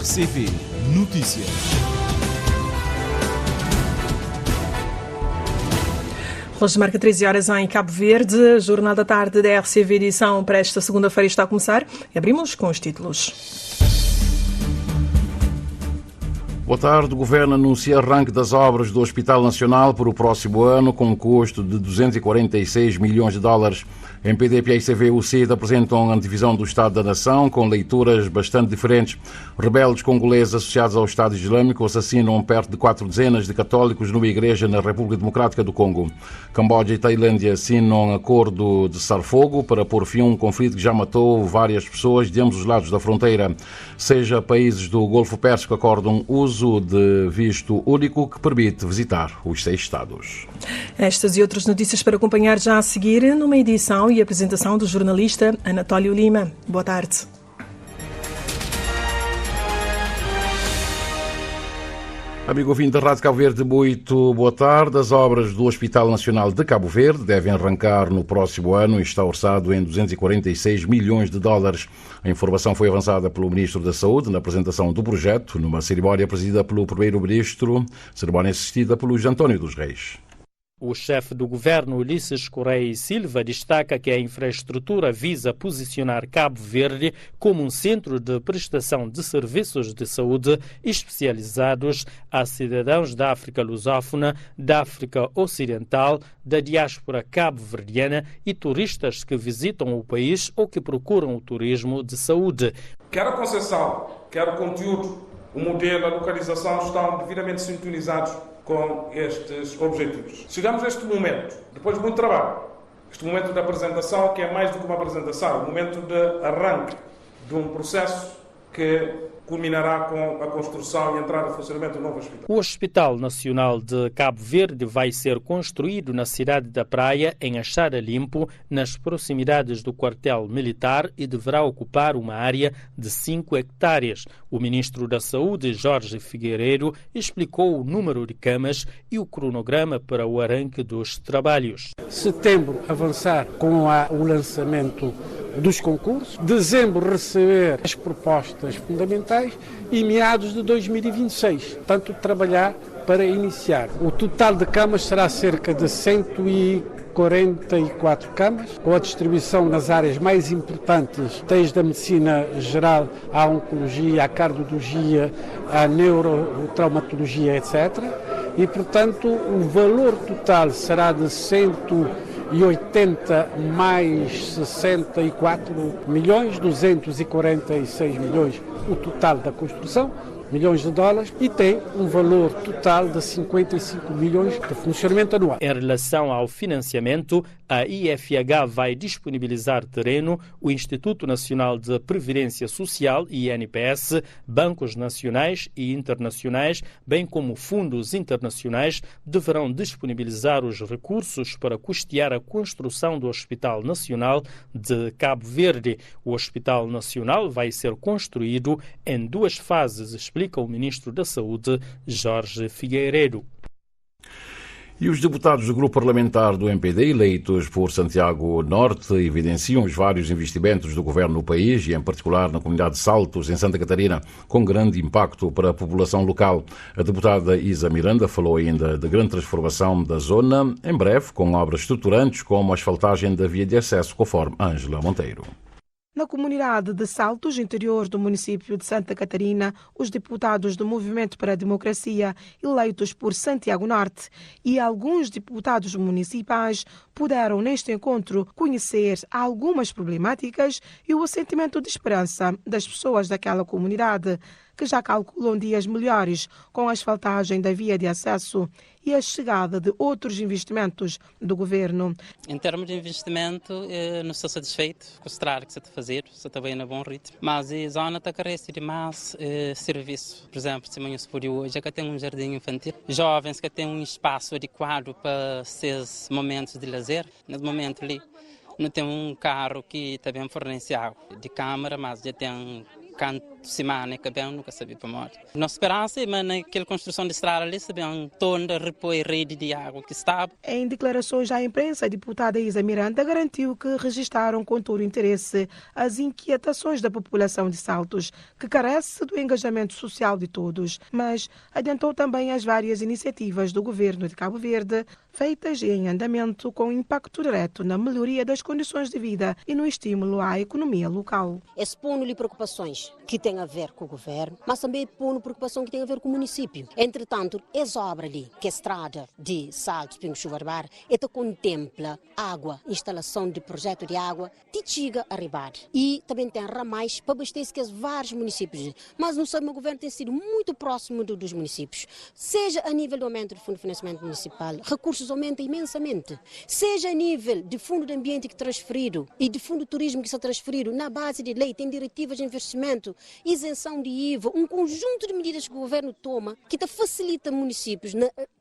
RCV Notícias. Hoje marca 13 horas em Cabo Verde. Jornal da Tarde da RCV edição para esta segunda-feira está a começar. Abrimos com os títulos. Boa tarde. O Governo anuncia arranque das obras do Hospital Nacional para o próximo ano com um custo de 246 milhões de dólares. MPD, PICV e o CID apresentam a antevisão do Estado da Nação com leituras bastante diferentes. Rebeldes congoleses associados ao Estado Islâmico assassinam perto de 4 dezenas de católicos numa igreja na República Democrática do Congo. Camboja e Tailândia assinam acordo de cessar-fogo para pôr fim a um conflito que já matou várias pessoas de ambos os lados da fronteira. Seja países do Golfo Pérsico acordam uso de visto único que permite visitar os 6 Estados. Estas e outras notícias para acompanhar já a seguir numa edição e apresentação do jornalista Anatólio Lima. Boa tarde. Amigo ouvinte da Rádio Cabo Verde, muito boa tarde. As obras do Hospital Nacional de Cabo Verde devem arrancar no próximo ano e está orçado em 246 milhões de dólares. A informação foi avançada pelo Ministro da Saúde na apresentação do projeto, numa cerimónia presidida pelo Primeiro-Ministro, cerimónia assistida pelo Luís António dos Reis. O chefe do governo, Ulisses Correia e Silva, destaca que a infraestrutura visa posicionar Cabo Verde como um centro de prestação de serviços de saúde especializados a cidadãos da África lusófona, da África Ocidental, da diáspora cabo-verdiana e turistas que visitam o país ou que procuram o turismo de saúde. Quer a concessão, quer o conteúdo, o modelo, a localização estão devidamente sintonizados com estes objetivos. Chegamos a este momento, depois de muito trabalho, este momento da apresentação, que é mais do que uma apresentação, o momento de arranque de um processo que culminará com a construção e entrada em funcionamento do novo hospital. O Hospital Nacional de Cabo Verde vai ser construído na cidade da Praia, em Achara Limpo, nas proximidades do quartel militar e deverá ocupar uma área de 5 hectares. O Ministro da Saúde, Jorge Figueiredo, explicou o número de camas e o cronograma para o arranque dos trabalhos. Setembro, avançar com o lançamento dos concursos, dezembro receber as propostas fundamentais e meados de 2026, tanto trabalhar para iniciar. O total de camas será cerca de 144 camas, com a distribuição nas áreas mais importantes, desde a medicina geral à oncologia, à cardiologia, à neurotraumatologia, etc. E, portanto, o valor total será de 180 mais 64 milhões, 246 milhões o total da construção, milhões de dólares, e tem um valor total de 55 milhões de funcionamento anual. Em relação ao financiamento, a IFH vai disponibilizar terreno, o Instituto Nacional de Previdência Social, INPS, bancos nacionais e internacionais, bem como fundos internacionais, deverão disponibilizar os recursos para custear a construção do Hospital Nacional de Cabo Verde. O Hospital Nacional vai ser construído em 2 fases, explica o Ministro da Saúde, Jorge Figueiredo. E os deputados do grupo parlamentar do MPD, eleitos por Santiago Norte, evidenciam os vários investimentos do governo no país e, em particular, na comunidade de Saltos, em Santa Catarina, com grande impacto para a população local. A deputada Isa Miranda falou ainda de grande transformação da zona, em breve, com obras estruturantes como a asfaltagem da via de acesso, conforme Ângela Monteiro. Na comunidade de Saltos, interior do município de Santa Catarina, os deputados do Movimento para a Democracia, eleitos por Santiago Norte, e alguns deputados municipais puderam, neste encontro, conhecer algumas problemáticas e o sentimento de esperança das pessoas daquela comunidade, que já calculam dias melhores com a asfaltagem da via de acesso e a chegada de outros investimentos do governo. Em termos de investimento, não estou satisfeito com o trabalho que se está a fazer, se está bem no bom ritmo, mas a zona está carece de mais serviço. Por exemplo, se amanhã se for hoje, que tem um jardim infantil, jovens que têm um espaço adequado para seus momentos de lazer. No momento ali, não tem um carro que também fornece água de câmara, mas já tem canto semana que bem nunca sabia para morrer. Nossa esperança é mas naquela construção de estrada ali sabia toda repor rede de água que estava. Em declarações à imprensa, a deputada Isa Miranda garantiu que registaram com todo o interesse as inquietações da população de Saltos, que carece do engajamento social de todos, mas adiantou também as várias iniciativas do governo de Cabo Verde, feitas e em andamento com impacto direto na melhoria das condições de vida e no estímulo à economia local. Expondo-lhe preocupações que têm a ver com o governo, mas também expondo preocupação que tem a ver com o município. Entretanto, essa obra ali, que é a estrada de Saltos, Pingo Chuvarbar, ela contempla água, instalação de projeto de água, de Tiga a Ribar. E também tem ramais para abastecer vários municípios. Mas não sabe, o governo tem sido muito próximo dos municípios. Seja a nível do aumento do Fundo de Financiamento Municipal, recursos aumentam imensamente. Seja a nível de Fundo de Ambiente que é transferido e de Fundo de Turismo que está transferido, na base de lei, tem diretivas de investimento, isenção de IVA, um conjunto de medidas que o governo toma que facilita municípios,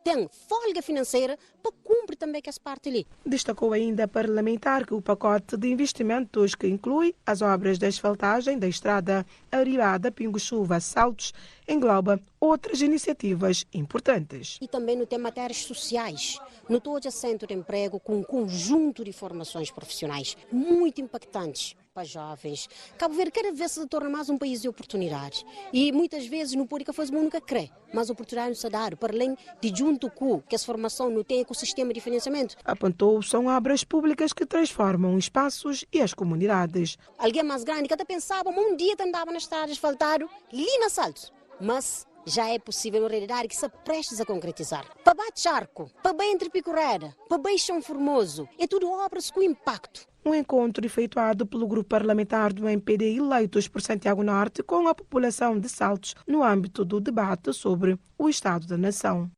tem folga financeira para cumprir também essa parte ali. Destacou ainda a parlamentar que o pacote de investimentos que inclui as obras de asfaltagem da estrada Arribada, Pingo Chuva, Saltos, engloba outras iniciativas importantes. E também no tema matérias sociais, no todo centro de emprego com um conjunto de formações profissionais muito impactantes para jovens. Cabo Verde cada vez se torna mais um país de oportunidades e muitas vezes não pode fazer nunca crê, mas oportunidades se dar para além de junto com que essa formação não tem ecossistema de financiamento. Apontou, são obras públicas que transformam espaços e as comunidades. Alguém mais grande que até pensava, um dia andava na estrada asfaltado, ali na Saltos, mas já é possível uma realidade que se prestes a concretizar. Para Bate-Charco, para bem entre Picorera, para bem Chão Formoso, é tudo obras com impacto. Um encontro efetuado pelo grupo parlamentar do MPD eleitos por Santiago Norte com a população de Saltos no âmbito do debate sobre o Estado da Nação.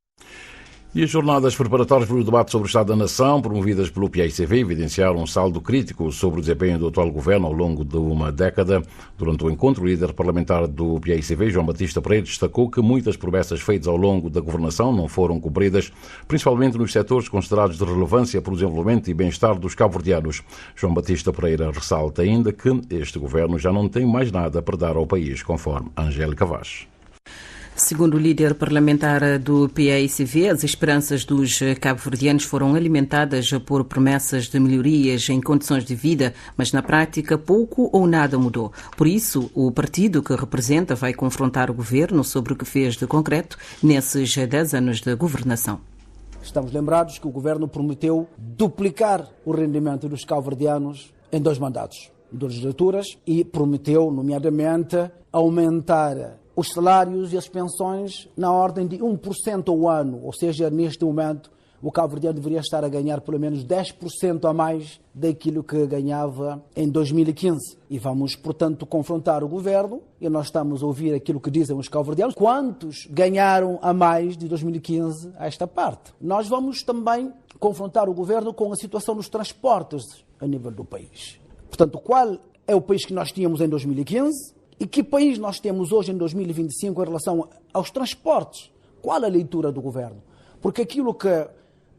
E as jornadas preparatórias para o debate sobre o Estado da Nação, promovidas pelo PICV, evidenciaram um saldo crítico sobre o desempenho do atual governo ao longo de uma década. Durante o encontro, o líder parlamentar do PICV, João Batista Pereira, destacou que muitas promessas feitas ao longo da governação não foram cumpridas, principalmente nos setores considerados de relevância para o desenvolvimento e bem-estar dos cabo-verdianos. João Batista Pereira ressalta ainda que este governo já não tem mais nada para dar ao país, conforme Angélica Vaz. Segundo o líder parlamentar do PAICV, as esperanças dos cabo-verdianos foram alimentadas por promessas de melhorias em condições de vida, mas na prática pouco ou nada mudou. Por isso, o partido que representa vai confrontar o governo sobre o que fez de concreto nesses 10 anos de governação. Estamos lembrados que o governo prometeu duplicar o rendimento dos cabo-verdianos em 2 mandatos, 2 legislaturas, e prometeu, nomeadamente, aumentar os salários e as pensões na ordem de 1% ao ano, ou seja, neste momento o cabo-verdiano deveria estar a ganhar pelo menos 10% a mais daquilo que ganhava em 2015. E vamos, portanto, confrontar o governo, e nós estamos a ouvir aquilo que dizem os cabo-verdianos, quantos ganharam a mais de 2015 a esta parte. Nós vamos também confrontar o governo com a situação dos transportes a nível do país. Portanto, qual é o país que nós tínhamos em 2015? E que país nós temos hoje em 2025 em relação aos transportes? Qual a leitura do governo? Porque aquilo que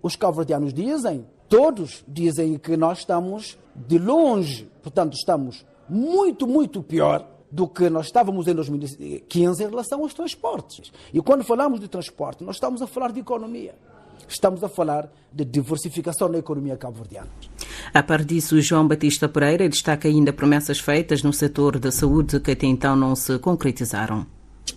os cabo-verdianos dizem, todos dizem que nós estamos de longe, portanto estamos muito, muito pior do que nós estávamos em 2015 em relação aos transportes. E quando falamos de transporte, nós estamos a falar de economia. Estamos a falar de diversificação da economia cabo-verdiana. A par disso, João Batista Pereira destaca ainda promessas feitas no setor da saúde que até então não se concretizaram.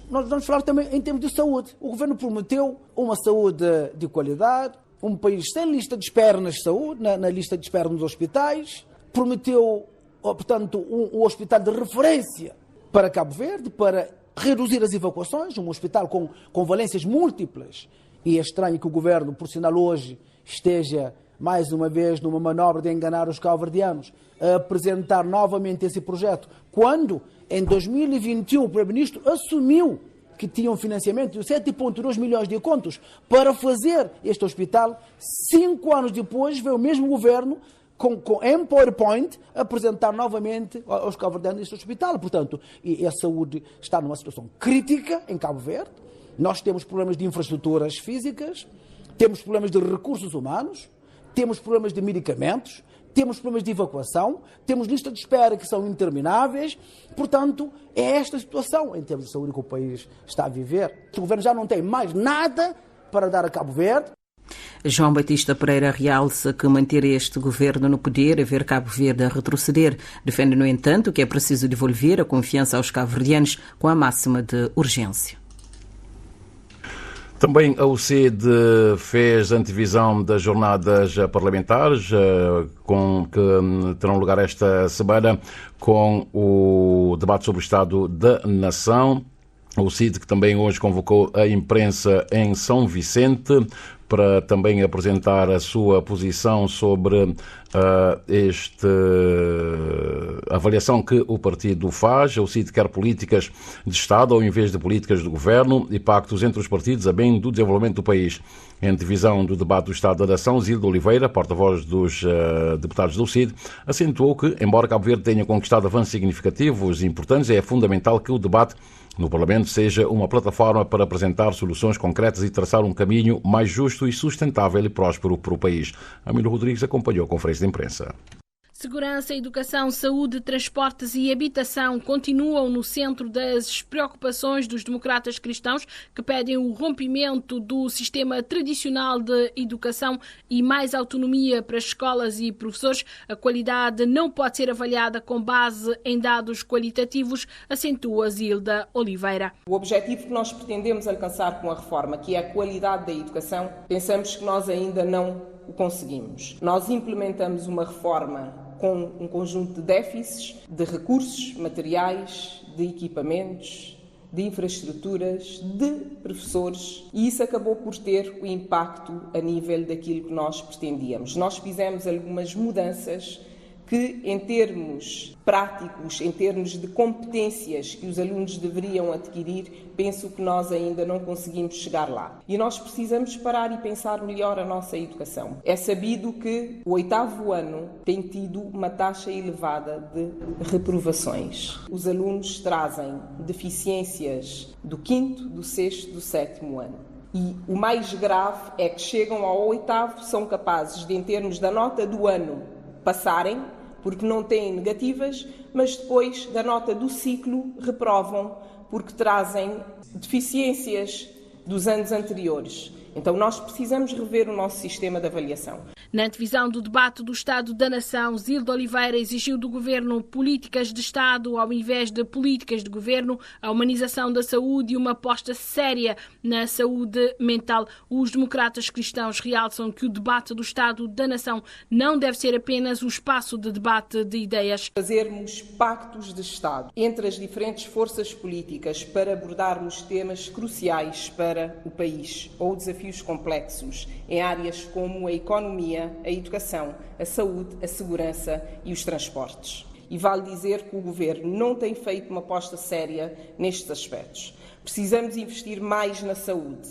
Nós vamos falar também em termos de saúde. O governo prometeu uma saúde de qualidade, um país sem lista de espera na saúde, na lista de espera nos hospitais. Prometeu, portanto, um hospital de referência para Cabo Verde, para reduzir as evacuações, um hospital com valências múltiplas. E é estranho que o governo, por sinal hoje, esteja mais uma vez numa manobra de enganar os cabo-verdianos, a apresentar novamente esse projeto, quando em 2021 o Primeiro-Ministro assumiu que tinha um financiamento de 7,2 milhões de contos para fazer este hospital. 5 anos depois veio o mesmo governo em PowerPoint apresentar novamente aos cabo-verdianos este hospital. Portanto, e a saúde está numa situação crítica em Cabo Verde. Nós temos problemas de infraestruturas físicas, temos problemas de recursos humanos, temos problemas de medicamentos, temos problemas de evacuação, temos listas de espera que são intermináveis. Portanto, é esta situação em termos de saúde que o país está a viver. O governo já não tem mais nada para dar a Cabo Verde. João Batista Pereira realça que manter este governo no poder é ver Cabo Verde a retroceder. Defende, no entanto, que é preciso devolver a confiança aos cabo-verdianos com a máxima de urgência. Também a UCID fez antevisão das jornadas parlamentares que terão lugar esta semana com o debate sobre o Estado da Nação. A UCID que também hoje convocou a imprensa em São Vicente para também apresentar a sua posição sobre esta avaliação que o partido faz. A UCID quer políticas de Estado ao invés de políticas de governo e pactos entre os partidos a bem do desenvolvimento do país. Em antevisão do debate do Estado da Nação, Zilda Oliveira, porta-voz dos deputados do UCID, acentuou que, embora Cabo Verde tenha conquistado avanços significativos e importantes, é fundamental que o debate no Parlamento seja uma plataforma para apresentar soluções concretas e traçar um caminho mais justo e sustentável e próspero para o país. Amílio Rodrigues acompanhou a conferência de imprensa. Segurança, educação, saúde, transportes e habitação continuam no centro das preocupações dos democratas cristãos, que pedem o rompimento do sistema tradicional de educação e mais autonomia para escolas e professores. A qualidade não pode ser avaliada com base em dados qualitativos, acentua Zilda Oliveira. O objetivo que nós pretendemos alcançar com a reforma, que é a qualidade da educação, pensamos que nós ainda não o conseguimos. Nós implementamos uma reforma com um conjunto de déficits, de recursos materiais, de equipamentos, de infraestruturas, de professores, e isso acabou por ter o impacto a nível daquilo que nós pretendíamos. Nós fizemos algumas mudanças que, em termos práticos, em termos de competências que os alunos deveriam adquirir, penso que nós ainda não conseguimos chegar lá. E nós precisamos parar e pensar melhor a nossa educação. É sabido que o 8º ano tem tido uma taxa elevada de reprovações. Os alunos trazem deficiências do 5º, do 6º, do 7º ano. E o mais grave é que chegam ao 8º, são capazes de, em termos da nota do ano, passarem, porque não têm negativas, mas depois da nota do ciclo reprovam, porque trazem deficiências dos anos anteriores. Então nós precisamos rever o nosso sistema de avaliação. Na antevisão do debate do Estado da Nação, Zilda Oliveira exigiu do Governo políticas de Estado ao invés de políticas de Governo, a humanização da saúde e uma aposta séria na saúde mental. Os democratas cristãos realçam que o debate do Estado da Nação não deve ser apenas um espaço de debate de ideias. Fazermos pactos de Estado entre as diferentes forças políticas para abordarmos temas cruciais para o país ou desafios complexos em áreas como a economia, a educação, a saúde, a segurança e os transportes. E vale dizer que o Governo não tem feito uma aposta séria nestes aspectos. Precisamos investir mais na saúde,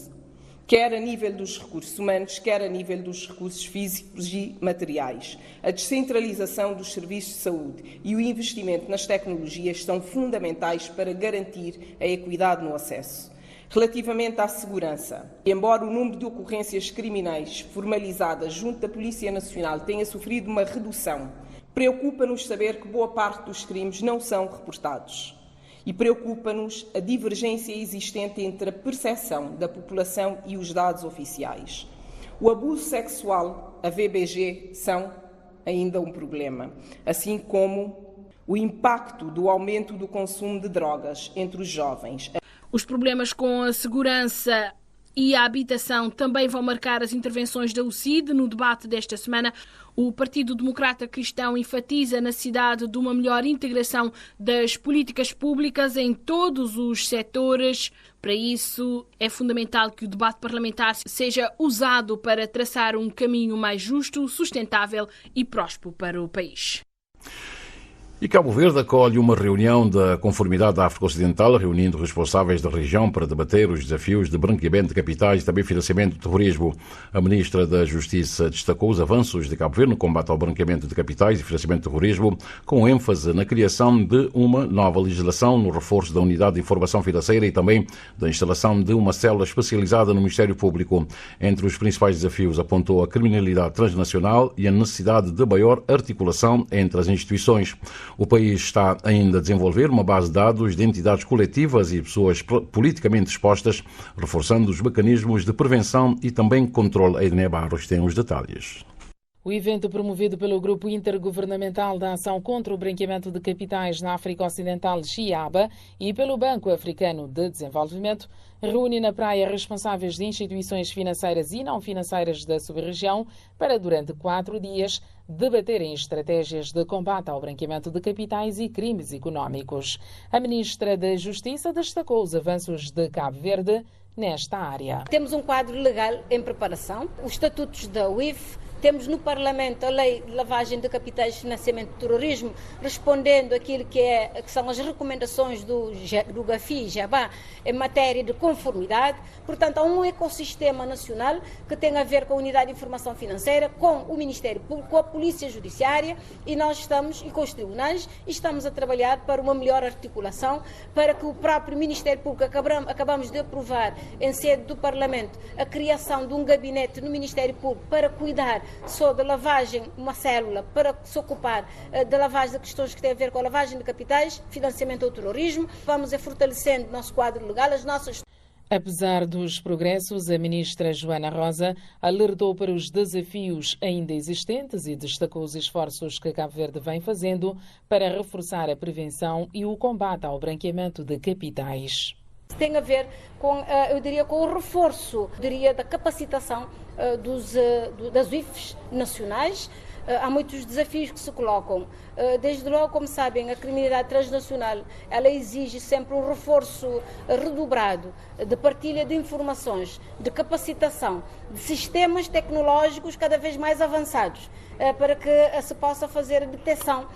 quer a nível dos recursos humanos, quer a nível dos recursos físicos e materiais. A descentralização dos serviços de saúde e o investimento nas tecnologias são fundamentais para garantir a equidade no acesso. Relativamente à segurança, embora o número de ocorrências criminais formalizadas junto da Polícia Nacional tenha sofrido uma redução, preocupa-nos saber que boa parte dos crimes não são reportados. E preocupa-nos a divergência existente entre a percepção da população e os dados oficiais. O abuso sexual, a VBG, são ainda um problema, assim como o impacto do aumento do consumo de drogas entre os jovens. Os problemas com a segurança e a habitação também vão marcar as intervenções da UCID no debate desta semana. O Partido Democrata Cristão enfatiza a necessidade de uma melhor integração das políticas públicas em todos os setores. Para isso, é fundamental que o debate parlamentar seja usado para traçar um caminho mais justo, sustentável e próspero para o país. E Cabo Verde acolhe uma reunião da Conformidade da África Ocidental, reunindo responsáveis da região para debater os desafios de branqueamento de capitais e também financiamento do terrorismo. A Ministra da Justiça destacou os avanços de Cabo Verde no combate ao branqueamento de capitais e financiamento do terrorismo, com ênfase na criação de uma nova legislação, no reforço da Unidade de Informação Financeira e também da instalação de uma célula especializada no Ministério Público. Entre os principais desafios apontou a criminalidade transnacional e a necessidade de maior articulação entre as instituições. O país está ainda a desenvolver uma base de dados de entidades coletivas e pessoas politicamente expostas, reforçando os mecanismos de prevenção e também controle. A Edné Barros tem os detalhes. O evento, promovido pelo Grupo Intergovernamental da Ação contra o Branqueamento de Capitais na África Ocidental, GIABA, e pelo Banco Africano de Desenvolvimento, reúne na praia responsáveis de instituições financeiras e não financeiras da sub-região para, durante 4 dias, debaterem estratégias de combate ao branqueamento de capitais e crimes económicos. A Ministra da Justiça destacou os avanços de Cabo Verde nesta área. Temos um quadro legal em preparação, os estatutos da UIF. Temos no Parlamento a Lei de Lavagem de Capitais e Financiamento do Terrorismo, respondendo àquilo que são as recomendações do GAFI e GABA em matéria de conformidade. Portanto, há um ecossistema nacional que tem a ver com a Unidade de Informação Financeira, com o Ministério Público, com a Polícia Judiciária e com os tribunais, e estamos a trabalhar para uma melhor articulação, para que o próprio Ministério Público, acabamos de aprovar em sede do Parlamento a criação de um gabinete no Ministério Público para cuidar só da lavagem, uma célula para se ocupar da lavagem de questões que têm a ver com a lavagem de capitais, financiamento ao terrorismo. Vamos fortalecendo o nosso quadro legal, as nossas. Apesar dos progressos, a ministra Joana Rosa alertou para os desafios ainda existentes e destacou os esforços que Cabo Verde vem fazendo para reforçar a prevenção e o combate ao branqueamento de capitais. Tem a ver com, com o reforço, da capacitação das UIFs nacionais. Há muitos desafios que se colocam. Desde logo, como sabem, a criminalidade transnacional, ela exige sempre um reforço redobrado de partilha de informações, de capacitação, de sistemas tecnológicos cada vez mais avançados, para que se possa fazer a detecção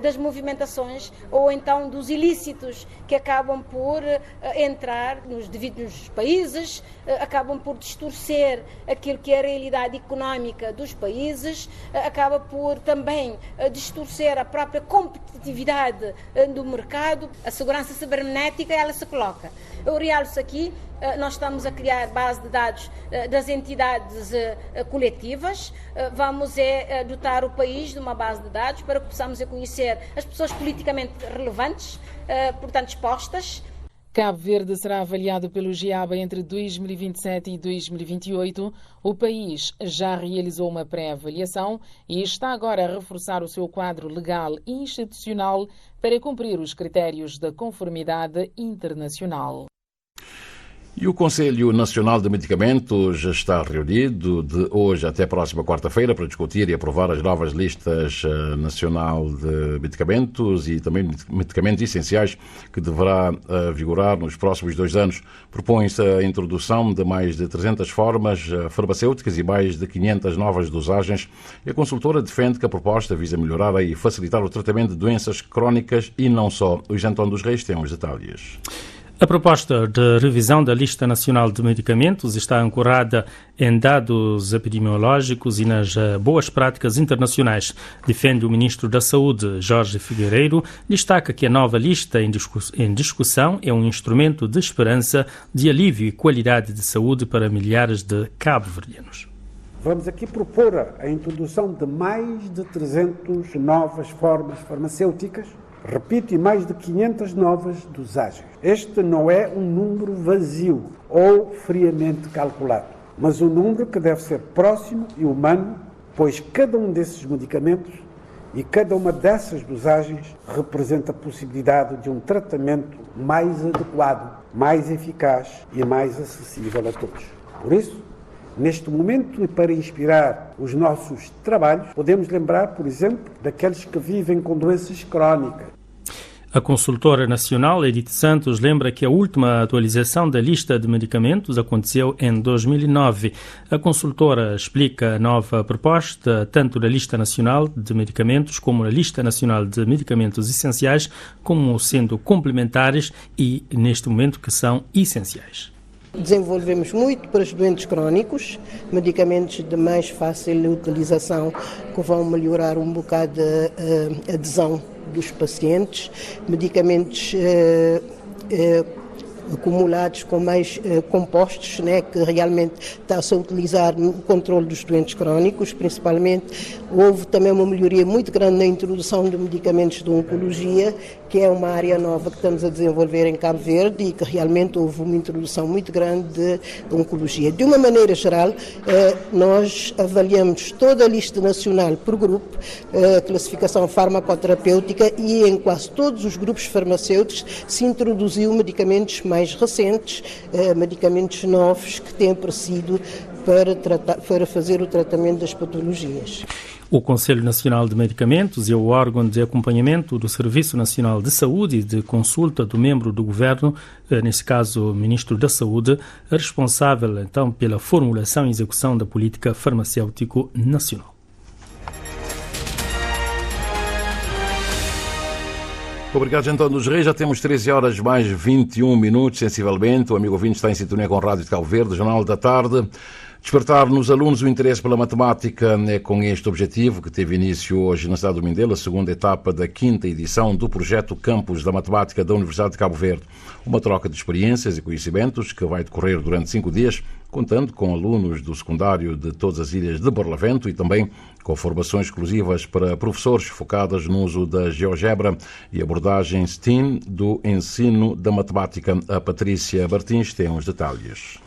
das movimentações ou então dos ilícitos que acabam por entrar nos devidos países, acabam por distorcer aquilo que é a realidade económica dos países, acaba por também distorcer a própria competitividade do mercado. A segurança cibernética, ela se coloca. Eu realço aqui, nós estamos a criar base de dados das entidades coletivas, vamos dotar o país de uma base de dados para que possamos conhecer as pessoas politicamente relevantes, portanto expostas. Cabo Verde será avaliado pelo GIABA entre 2027 e 2028. O país já realizou uma pré-avaliação e está agora a reforçar o seu quadro legal e institucional para cumprir os critérios da conformidade internacional. E o Conselho Nacional de Medicamentos já está reunido de hoje até a próxima quarta-feira para discutir e aprovar as novas listas nacional de medicamentos e também medicamentos essenciais que deverá vigorar nos próximos 2 anos. Propõe-se a introdução de mais de 300 formas farmacêuticas e mais de 500 novas dosagens. E a consultora defende que a proposta visa melhorar e facilitar o tratamento de doenças crónicas e não só. O Jantão dos Reis tem os detalhes. A proposta de revisão da Lista Nacional de Medicamentos está ancorada em dados epidemiológicos e nas boas práticas internacionais, defende o Ministro da Saúde, Jorge Figueiredo. Destaca que a nova lista em discussão é um instrumento de esperança, de alívio e qualidade de saúde para milhares de cabo-verdianos. Vamos aqui propor a introdução de mais de 300 novas formas farmacêuticas, repito, e mais de 500 novas dosagens. Este não é um número vazio ou friamente calculado, mas um número que deve ser próximo e humano, pois cada um desses medicamentos e cada uma dessas dosagens representa a possibilidade de um tratamento mais adequado, mais eficaz e mais acessível a todos. Por isso, neste momento, e para inspirar os nossos trabalhos, podemos lembrar, por exemplo, daqueles que vivem com doenças crónicas. A consultora nacional Edith Santos lembra que a última atualização da lista de medicamentos aconteceu em 2009. A consultora explica a nova proposta tanto da lista nacional de medicamentos como da lista nacional de medicamentos essenciais como sendo complementares e, neste momento, que são essenciais. Desenvolvemos muito para os doentes crónicos, medicamentos de mais fácil utilização que vão melhorar um bocado a adesão dos pacientes, medicamentos acumulados com mais compostos, né, que realmente está-se a utilizar no controle dos doentes crónicos, principalmente. Houve também uma melhoria muito grande na introdução de medicamentos de oncologia, que é uma área nova que estamos a desenvolver em Cabo Verde e que realmente houve uma introdução muito grande de oncologia. De uma maneira geral, nós avaliamos toda a lista nacional por grupo, classificação farmacoterapêutica, e em quase todos os grupos farmacêuticos se introduziu medicamentos mais recentes, medicamentos novos que têm aparecido para fazer o tratamento das patologias. O Conselho Nacional de Medicamentos é o órgão de acompanhamento do Serviço Nacional de Saúde e de consulta do membro do Governo, nesse caso o Ministro da Saúde, responsável então pela formulação e execução da política farmacêutico nacional. Obrigado, Antônio dos Reis. Já temos 13 horas mais 21 minutos, sensivelmente. O amigo ouvinte está em sintonia com a Rádio de Cabo Verde, Jornal da Tarde. Despertar nos alunos o interesse pela matemática é com este objetivo que teve início hoje na cidade do Mindelo a segunda etapa da 5ª edição do projeto Campus da Matemática da Universidade de Cabo Verde. Uma troca de experiências e conhecimentos que vai decorrer durante 5 dias, contando com alunos do secundário de todas as ilhas de Barlavento e também com formações exclusivas para professores focadas no uso da GeoGebra e abordagem STEAM do ensino da matemática. A Patrícia Martins tem os detalhes.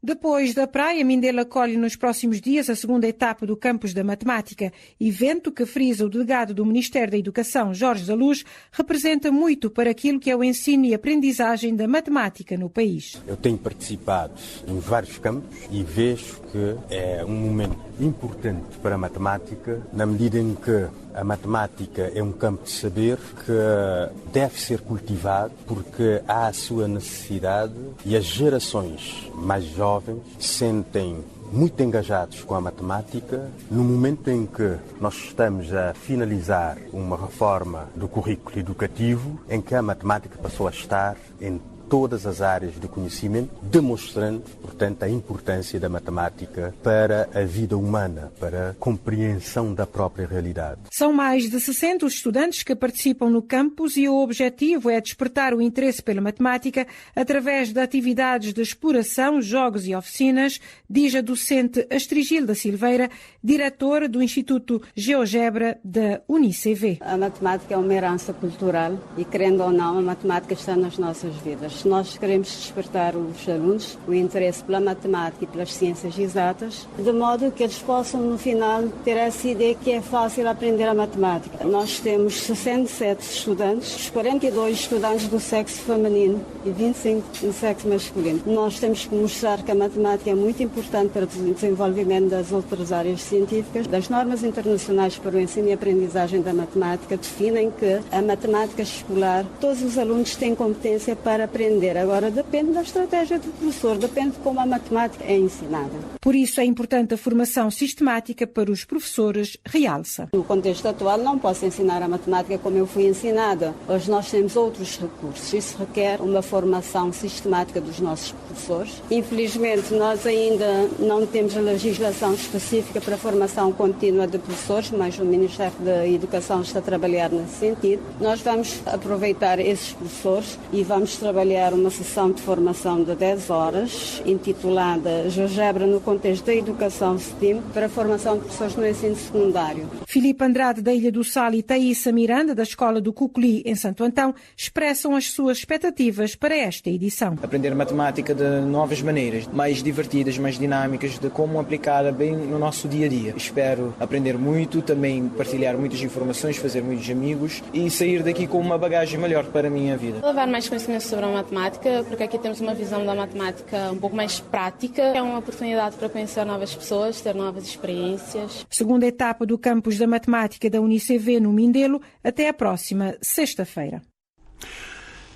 Depois da praia, Mindelo acolhe nos próximos dias a segunda etapa do Campus da Matemática. Evento que, frisa o delegado do Ministério da Educação, Jorge da Luz, representa muito para aquilo que é o ensino e aprendizagem da matemática no país. Eu tenho participado em vários campos e vejo que é um momento importante para a matemática, na medida em que a matemática é um campo de saber que deve ser cultivado porque há a sua necessidade e as gerações mais jovens sentem muito engajados com a matemática no momento em que nós estamos a finalizar uma reforma do currículo educativo em que a matemática passou a estar em todas as áreas do conhecimento, demonstrando, portanto, a importância da matemática para a vida humana, para a compreensão da própria realidade. São mais de 60 os estudantes que participam no campus e o objetivo é despertar o interesse pela matemática através de atividades de exploração, jogos e oficinas, diz a docente Astrigilda Silveira, diretora do Instituto GeoGebra da UniCV. A matemática é uma herança cultural e, querendo ou não, a matemática está nas nossas vidas. Nós queremos despertar os alunos o interesse pela matemática e pelas ciências exatas, de modo que eles possam, no final, ter essa ideia que é fácil aprender a matemática. Nós temos 67 estudantes, 42 estudantes do sexo feminino e 25 do sexo masculino. Nós temos que mostrar que a matemática é muito importante para o desenvolvimento das outras áreas científicas. Das normas internacionais para o ensino e aprendizagem da matemática definem que a matemática escolar, todos os alunos têm competência para aprender. Agora depende da estratégia do professor, depende de como a matemática é ensinada. Por isso é importante a formação sistemática para os professores, realça. No contexto atual não posso ensinar a matemática como eu fui ensinada. Hoje nós temos outros recursos. Isso requer uma formação sistemática dos nossos professores. Infelizmente nós ainda não temos a legislação específica para a formação contínua de professores, mas o Ministério da Educação está a trabalhar nesse sentido. Nós vamos aproveitar esses professores e vamos trabalhar uma sessão de formação de 10 horas, intitulada GeoGebra no contexto da educação STEAM, para a formação de professores no ensino secundário. Filipe Andrade, da Ilha do Sal, e Thaísa Miranda, da Escola do Cuculi, em Santo Antão, expressam as suas expectativas para esta edição. Aprender matemática de novas maneiras, mais divertidas, mais dinâmicas, de como aplicá-la bem no nosso dia-a-dia. Espero aprender muito, também partilhar muitas informações, fazer muitos amigos e sair daqui com uma bagagem melhor para a minha vida. Levar mais conhecimento sobre a matemática, porque aqui temos uma visão da matemática um pouco mais prática. É uma oportunidade para conhecer novas pessoas, ter novas experiências. Segunda etapa do Campus da Matemática da UniCV no Mindelo, até a próxima sexta-feira.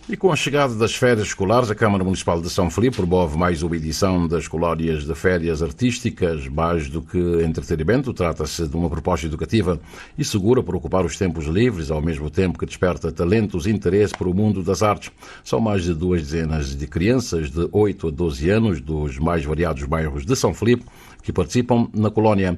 E com a chegada das férias escolares, a Câmara Municipal de São Filipe promove mais uma edição das colónias de férias artísticas. Mais do que entretenimento, trata-se de uma proposta educativa e segura para ocupar os tempos livres, ao mesmo tempo que desperta talentos e interesse para o mundo das artes. São mais de 2 dezenas de crianças de 8 a 12 anos dos mais variados bairros de São Filipe que participam na colónia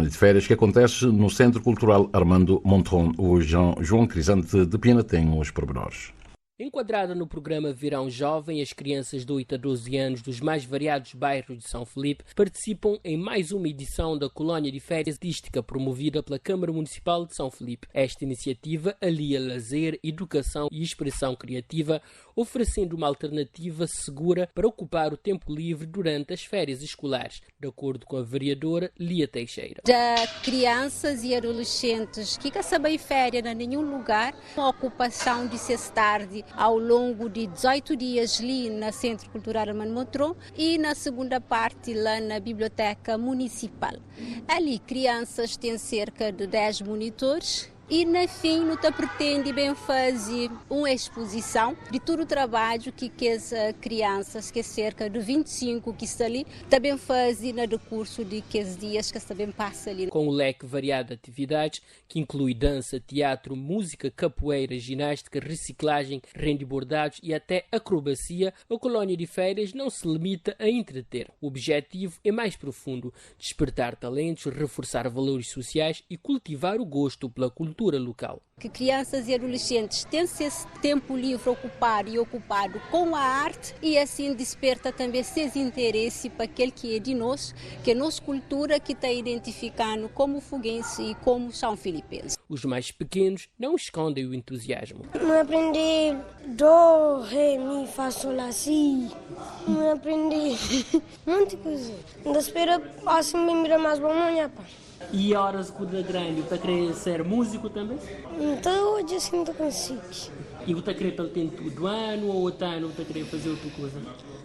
de férias que acontece no Centro Cultural Armando Montron. O João Crisante de Pina tem os pormenores. Enquadrada no programa Verão Jovem, as crianças de 8 a 12 anos dos mais variados bairros de São Filipe participam em mais uma edição da colónia de férias artística promovida pela Câmara Municipal de São Filipe. Esta iniciativa alia lazer, educação e expressão criativa, oferecendo uma alternativa segura para ocupar o tempo livre durante as férias escolares, de acordo com a vereadora Lia Teixeira. De crianças e adolescentes que querem saber férias em nenhum lugar, uma ocupação de sexta-tarde ao longo de 18 dias ali no Centro Cultural Armando Montron e na segunda parte lá na Biblioteca Municipal. Ali crianças têm cerca de 10 monitores. E, no fim, não pretende bem fazer uma exposição de todo o trabalho que as crianças, que é cerca de 25 que estão ali, também fazem no decurso de que os dias que também passam ali. Com um leque variado de atividades, que inclui dança, teatro, música, capoeira, ginástica, reciclagem, rende bordados e até acrobacia, a colónia de férias não se limita a entreter. O objetivo é mais profundo: despertar talentos, reforçar valores sociais e cultivar o gosto pela cultura local. Que crianças e adolescentes têm esse tempo livre ocupado com a arte e assim desperta também seus interesses para aquele que é de nós, que é nossa cultura que está identificando como foguense e como são filipenses. Os mais pequenos não escondem o entusiasmo. Não aprendi do, ré, mi, fá, sol, si. Não aprendi muita coisa. Ainda espero assim bem mirar mais bom amanhã, pá. E horas de grande, você quer ser músico também? Então hoje assim não consigo. E você quer pelo tempo do ano ou outro ano você quer fazer outra coisa?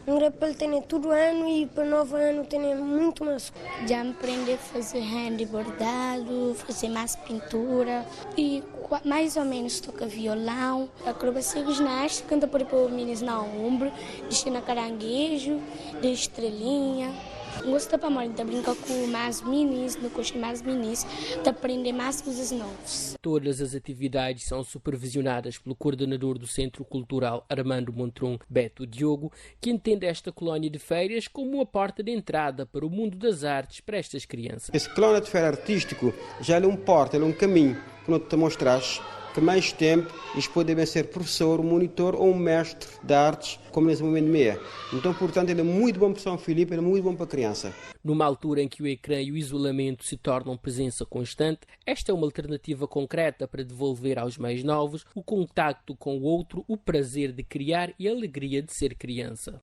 Não quero pelo tempo todo ano e para o novo ano tem muito mais. Já aprendi a fazer rende bordado, fazer mais pintura e mais ou menos toca violão, acrobacia ginástica, canta por meninos na ombro, descer na caranguejo, de estrelinha. Gosto para brincar com mais minis, no curso de mais minis, de aprender mais coisas novas. Todas as atividades são supervisionadas pelo coordenador do Centro Cultural Armando Montron, Beto Diogo, que entende esta colónia de férias como uma porta de entrada para o mundo das artes para estas crianças. Esse colónia de férias artístico já é um porta, é um caminho que não te mostras que mais tempo eles podem ser professor, monitor ou mestre de artes, como nesse momento meia. Então, portanto, ele é muito bom para São Filipe, ele é muito bom para a criança. Numa altura em que o ecrã e o isolamento se tornam presença constante, esta é uma alternativa concreta para devolver aos mais novos o contacto com o outro, o prazer de criar e a alegria de ser criança.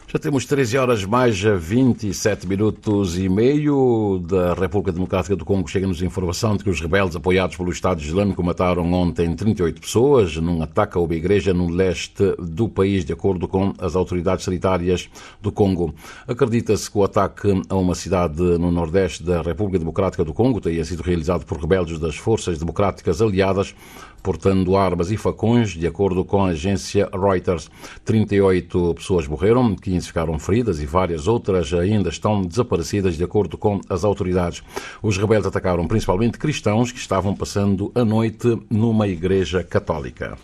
Já temos 13 horas mais 27 minutos e meio da República Democrática do Congo. Chega-nos a informação de que os rebeldes apoiados pelo Estado Islâmico mataram ontem 38 pessoas num ataque a uma igreja no leste do país, de acordo com as autoridades sanitárias do Congo. Acredita-se que o ataque a uma cidade no nordeste da República Democrática do Congo tenha sido realizado por rebeldes das forças democráticas aliadas, portando armas e facões, de acordo com a agência Reuters. 38 pessoas morreram, 15 ficaram feridas e várias outras ainda estão desaparecidas, de acordo com as autoridades. Os rebeldes atacaram principalmente cristãos que estavam passando a noite numa igreja católica.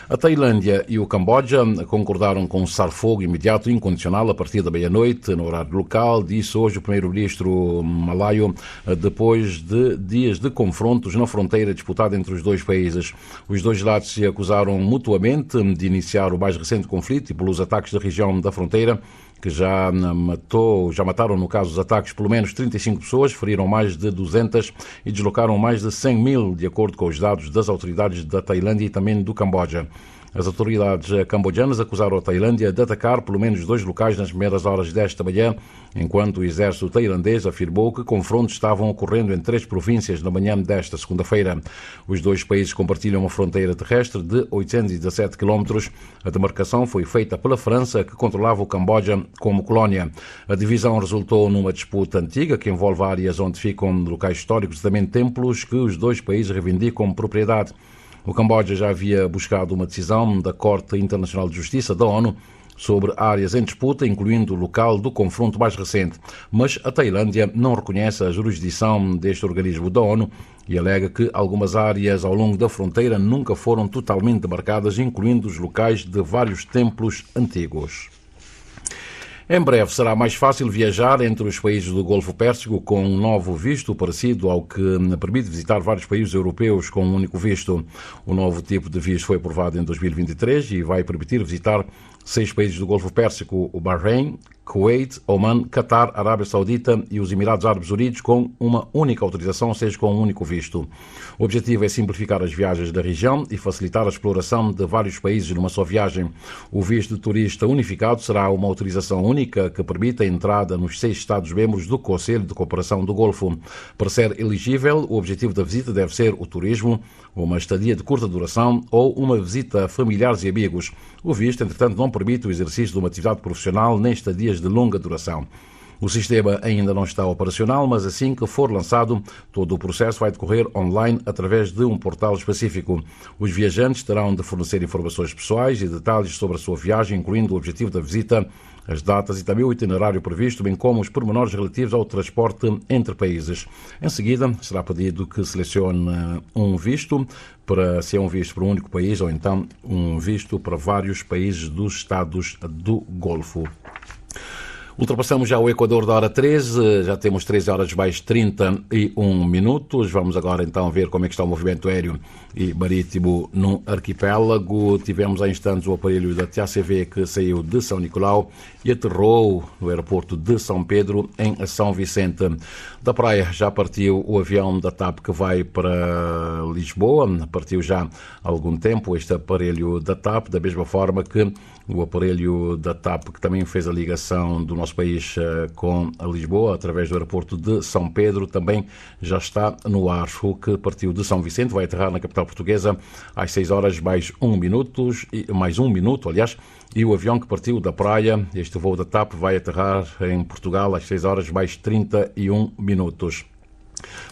A Tailândia e o Camboja concordaram com um cessar-fogo imediato e incondicional a partir da meia-noite, no horário local, disse hoje o primeiro-ministro malaio, depois de dias de confrontos na fronteira disputada entre os dois países. Os dois lados se acusaram mutuamente de iniciar o mais recente conflito e pelos ataques da região da fronteira, que já mataram, no caso dos ataques, pelo menos 35 pessoas, feriram mais de 200 e deslocaram mais de 100 mil, de acordo com os dados das autoridades da Tailândia e também do Camboja. As autoridades cambojanas acusaram a Tailândia de atacar pelo menos 2 locais nas primeiras horas desta manhã, enquanto o exército tailandês afirmou que confrontos estavam ocorrendo em 3 províncias na manhã desta segunda-feira. Os dois países compartilham uma fronteira terrestre de 817 km. A demarcação foi feita pela França, que controlava o Camboja como colónia. A divisão resultou numa disputa antiga que envolve áreas onde ficam locais históricos e também templos que os dois países reivindicam propriedade. O Camboja já havia buscado uma decisão da Corte Internacional de Justiça da ONU sobre áreas em disputa, incluindo o local do confronto mais recente. Mas a Tailândia não reconhece a jurisdição deste organismo da ONU e alega que algumas áreas ao longo da fronteira nunca foram totalmente demarcadas, incluindo os locais de vários templos antigos. Em breve será mais fácil viajar entre os países do Golfo Pérsico com um novo visto parecido ao que permite visitar vários países europeus com um único visto. O novo tipo de visto foi aprovado em 2023 e vai permitir visitar 6 países do Golfo Pérsico: o Bahrein, Kuwait, Oman, Qatar, Arábia Saudita e os Emirados Árabes Unidos com uma única autorização, ou seja, com um único visto. O objetivo é simplificar as viagens da região e facilitar a exploração de vários países numa só viagem. O visto de turista unificado será uma autorização única que permite a entrada nos 6 Estados-membros do Conselho de Cooperação do Golfo. Para ser elegível, o objetivo da visita deve ser o turismo, uma estadia de curta duração ou uma visita a familiares e amigos. O visto, entretanto, não permite o exercício de uma atividade profissional nem estadias de longa duração. O sistema ainda não está operacional, mas assim que for lançado, todo o processo vai decorrer online através de um portal específico. Os viajantes terão de fornecer informações pessoais e detalhes sobre a sua viagem, incluindo o objetivo da visita, as datas e também o itinerário previsto, bem como os pormenores relativos ao transporte entre países. Em seguida, será pedido que selecione um visto, se é um visto para um único país ou então um visto para vários países dos Estados do Golfo. Ultrapassamos já o Equador da hora 13, já temos 13 horas mais 31 minutos. Vamos agora então ver como é que está o movimento aéreo e marítimo no arquipélago. Tivemos há instantes o aparelho da TACV que saiu de São Nicolau e aterrou no aeroporto de São Pedro, em São Vicente. Da praia já partiu o avião da TAP que vai para Lisboa, partiu já há algum tempo este aparelho da TAP, da mesma forma que o aparelho da TAP que também fez a ligação do nosso país com a Lisboa, através do aeroporto de São Pedro, também já está no ar. O que partiu de São Vicente vai aterrar na capital portuguesa às 6 horas mais um minuto, e o avião que partiu da praia, este voo da TAP, vai aterrar em Portugal às 6 horas mais 31 minutos.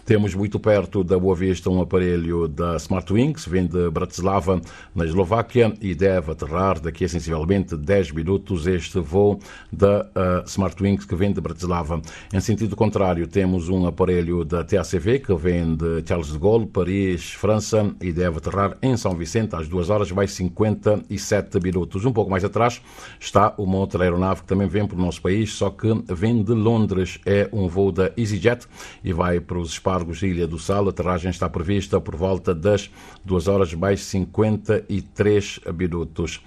Temos muito perto da Boa Vista um aparelho da Smartwings, vem de Bratislava, na Eslováquia, e deve aterrar daqui a sensivelmente 10 minutos este voo da Smartwings que vem de Bratislava. Em sentido contrário, temos um aparelho da TACV que vem de Charles de Gaulle, Paris, França, e deve aterrar em São Vicente às 2 horas mais 57 minutos. Um pouco mais atrás está uma outra aeronave que também vem para o nosso país, só que vem de Londres. É um voo da EasyJet e vai para os Espargos, Ilha do Sal. A aterragem está prevista por volta das 2 horas mais 53 minutos.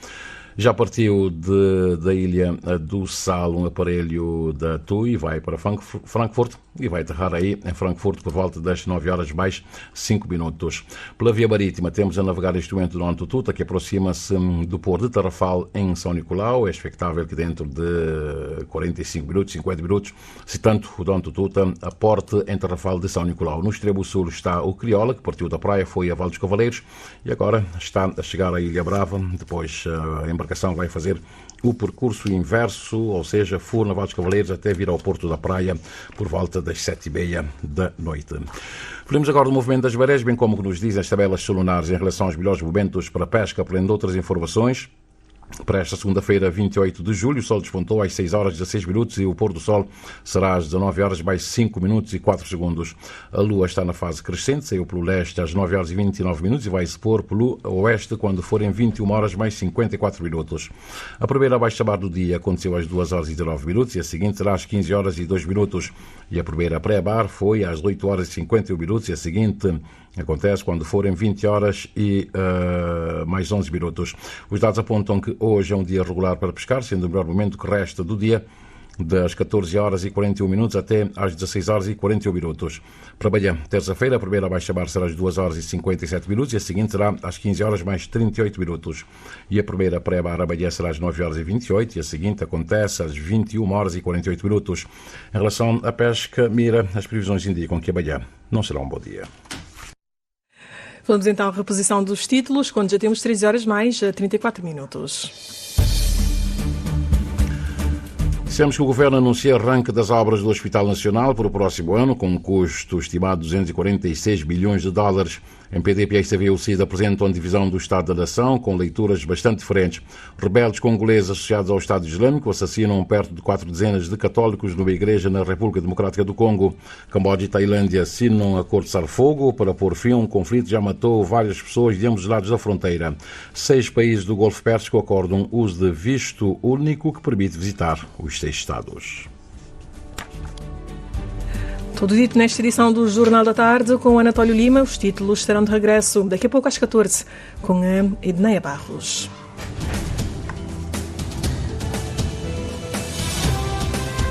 Já partiu da Ilha do Sal um aparelho da TUI, vai para Frankfurt e vai aterrar aí em Frankfurt por volta das 9 horas mais 5 minutos. Pela via marítima temos a navegar neste momento no Antututa, que aproxima-se do Porto de Tarrafal em São Nicolau. É expectável que dentro de 45 minutos, 50 minutos, se tanto o Dom Tututa, aporte em Tarrafal de São Nicolau. No extremo sul está o Crioula, que partiu da praia, foi a Val dos Cavaleiros e agora está a chegar à Ilha Brava. Depois a embarcação vai fazer o percurso inverso, ou seja, for na Val dos Cavaleiros até vir ao Porto da Praia por volta das 7h30 da noite. Falamos agora do movimento das marés, bem como que nos dizem as tabelas solunares em relação aos melhores momentos para pesca, além de outras informações. Para esta segunda-feira, 28 de julho, o sol despontou às 6 horas e 16 minutos e o pôr do sol será às 19 horas mais 5 minutos e 4 segundos. A lua está na fase crescente, saiu pelo leste às 9 horas e 29 minutos e vai se pôr pelo oeste quando forem 21 horas mais 54 minutos. A primeira baixa-mar do dia aconteceu às 2 horas e 19 minutos e a seguinte será às 15 horas e 2 minutos. E a primeira pré-bar foi às 8 horas e 51 minutos e a seguinte acontece quando forem 20 horas e mais 11 minutos. Os dados apontam que hoje é um dia regular para pescar, sendo o melhor momento que resta do dia, das 14 horas e 41 minutos até às 16 horas e 41 minutos. Para amanhã, terça-feira, a primeira baixa-mar será às 2 horas e 57 minutos e a seguinte será às 15 horas mais 38 minutos. E a primeira pré-bar amanhã será às 9 horas e 28 e a seguinte acontece às 21 horas e 48 minutos. Em relação à pesca, Mira, as previsões indicam que amanhã não será um bom dia. Vamos então à reposição dos títulos, quando já temos 13 horas mais 34 minutos. Dissemos que o Governo anuncia arranque das obras do Hospital Nacional para o próximo ano, com um custo estimado de 246 milhões de dólares. MPD, PSV e UCID apresentam divisão do Estado da Nação com leituras bastante diferentes. Rebeldes congoleses associados ao Estado Islâmico assassinam perto de 4 dezenas de católicos numa igreja na República Democrática do Congo. Camboja e Tailândia assinam um acordo de cessar-fogo para pôr fim a um conflito que já matou várias pessoas de ambos os lados da fronteira. 6 países do Golfo Pérsico acordam o uso de visto único que permite visitar os 6 Estados. Tudo dito nesta edição do Jornal da Tarde com Anatólio Lima. Os títulos estarão de regresso daqui a pouco às 14 com a Edneia Barros.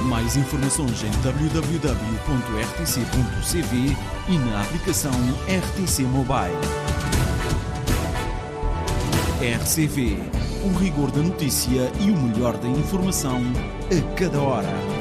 Mais informações em www.rtc.cv e na aplicação RTC Mobile. RCV, o rigor da notícia e o melhor da informação a cada hora.